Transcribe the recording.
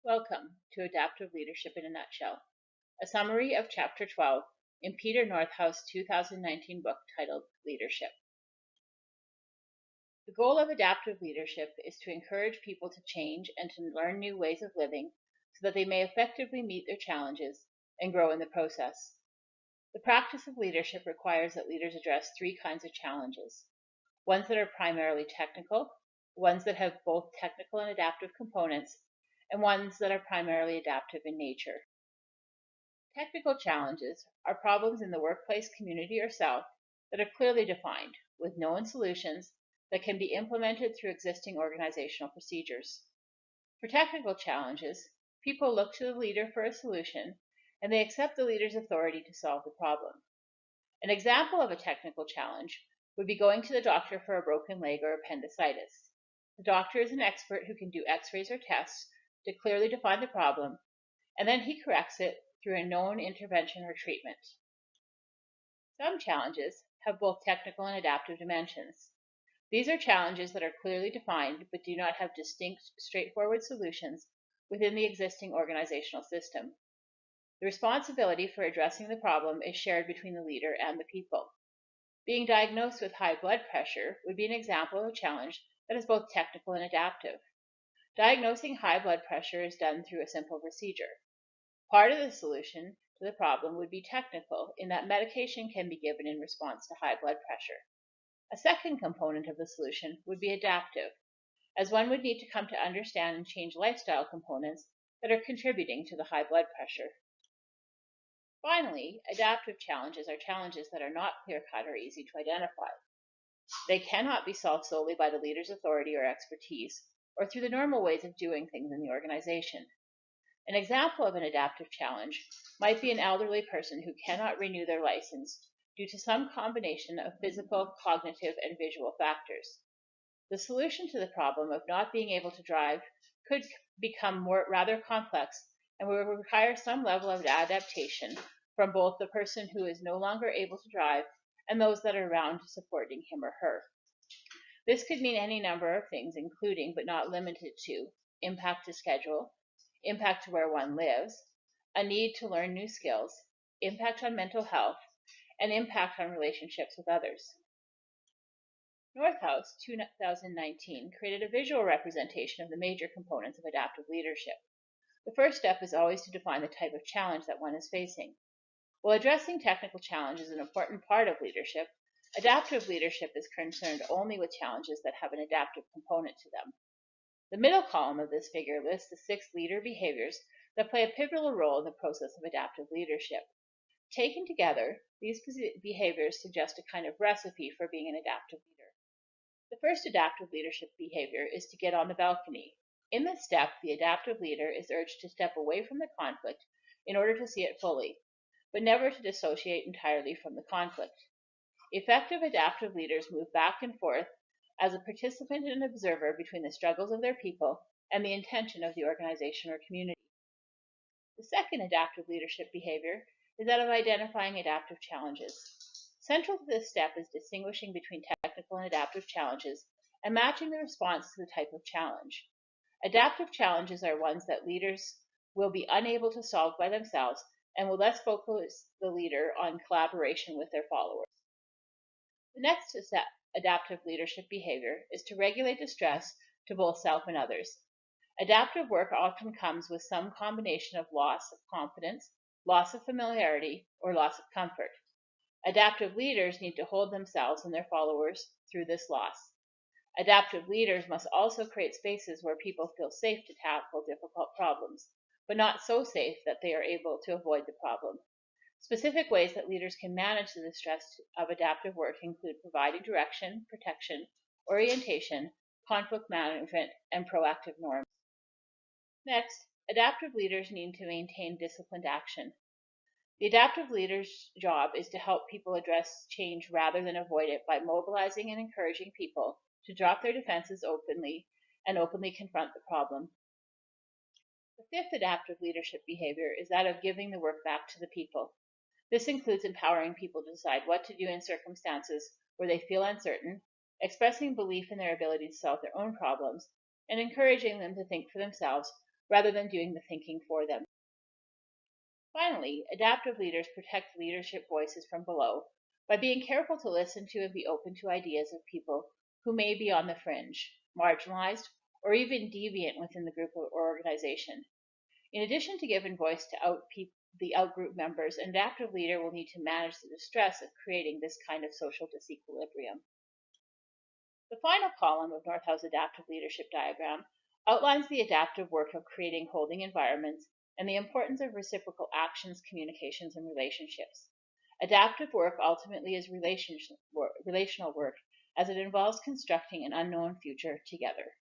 Welcome to Adaptive Leadership in a Nutshell, a summary of Chapter 12 in Peter North's 2019 book titled Leadership. The goal of adaptive leadership is to encourage people to change and to learn new ways of living so that they may effectively meet their challenges and grow in the process. The practice of leadership requires that leaders address three kinds of challenges: ones that are primarily technical, ones that have both technical and adaptive components, and ones that are primarily adaptive in nature. Technical challenges are problems in the workplace, community, or self that are clearly defined, with known solutions that can be implemented through existing organizational procedures. For technical challenges, people look to the leader for a solution, and they accept the leader's authority to solve the problem. An example of a technical challenge would be going to the doctor for a broken leg or appendicitis. The doctor is an expert who can do x-rays or tests to clearly define the problem, and then he corrects it through a known intervention or treatment. Some challenges have both technical and adaptive dimensions. These are challenges that are clearly defined but do not have distinct, straightforward solutions within the existing organizational system. The responsibility for addressing the problem is shared between the leader and the people. Being diagnosed with high blood pressure would be an example of a challenge that is both technical and adaptive. Diagnosing high blood pressure is done through a simple procedure. Part of the solution to the problem would be technical in that medication can be given in response to high blood pressure. A second component of the solution would be adaptive, as one would need to come to understand and change lifestyle components that are contributing to the high blood pressure. Finally, adaptive challenges are challenges that are not clear-cut or easy to identify. They cannot be solved solely by the leader's authority or expertise, or through the normal ways of doing things in the organization. An example of an adaptive challenge might be an elderly person who cannot renew their license due to some combination of physical, cognitive, and visual factors. The solution to the problem of not being able to drive could become rather complex and will require some level of adaptation from both the person who is no longer able to drive and those that are around supporting him or her. This could mean any number of things, including but not limited to impact to schedule, impact to where one lives, a need to learn new skills, impact on mental health, and impact on relationships with others. North's 2019 created a visual representation of the major components of adaptive leadership. The first step is always to define the type of challenge that one is facing. While addressing technical challenges is an important part of leadership, adaptive leadership is concerned only with challenges that have an adaptive component to them. The middle column of this figure lists the 6 leader behaviors that play a pivotal role in the process of adaptive leadership. Taken together, these behaviors suggest a kind of recipe for being an adaptive leader. The first adaptive leadership behavior is to get on the balcony. In this step, the adaptive leader is urged to step away from the conflict in order to see it fully, but never to dissociate entirely from the conflict. Effective adaptive leaders move back and forth as a participant and observer between the struggles of their people and the intention of the organization or community. The second adaptive leadership behavior is that of identifying adaptive challenges. Central to this step is distinguishing between technical and adaptive challenges and matching the response to the type of challenge. Adaptive challenges are ones that leaders will be unable to solve by themselves and will thus focus the leader on collaboration with their followers. The next adaptive leadership behavior is to regulate distress to both self and others. Adaptive work often comes with some combination of loss of confidence, loss of familiarity, or loss of comfort. Adaptive leaders need to hold themselves and their followers through this loss. Adaptive leaders must also create spaces where people feel safe to tackle difficult problems, but not so safe that they are able to avoid the problem. Specific ways that leaders can manage the distress of adaptive work include providing direction, protection, orientation, conflict management, and proactive norms. Next, adaptive leaders need to maintain disciplined action. The adaptive leader's job is to help people address change rather than avoid it by mobilizing and encouraging people to drop their defenses openly and openly confront the problem. The fifth adaptive leadership behavior is that of giving the work back to the people. This includes empowering people to decide what to do in circumstances where they feel uncertain, expressing belief in their ability to solve their own problems, and encouraging them to think for themselves rather than doing the thinking for them. Finally, adaptive leaders protect leadership voices from below by being careful to listen to and be open to ideas of people who may be on the fringe, marginalized, or even deviant within the group or organization. In addition to giving voice to the outgroup members, an adaptive leader will need to manage the distress of creating this kind of social disequilibrium. The final column of Northow's adaptive leadership diagram outlines the adaptive work of creating holding environments and the importance of reciprocal actions, communications, and relationships. Adaptive work ultimately is relational work, as it involves constructing an unknown future together.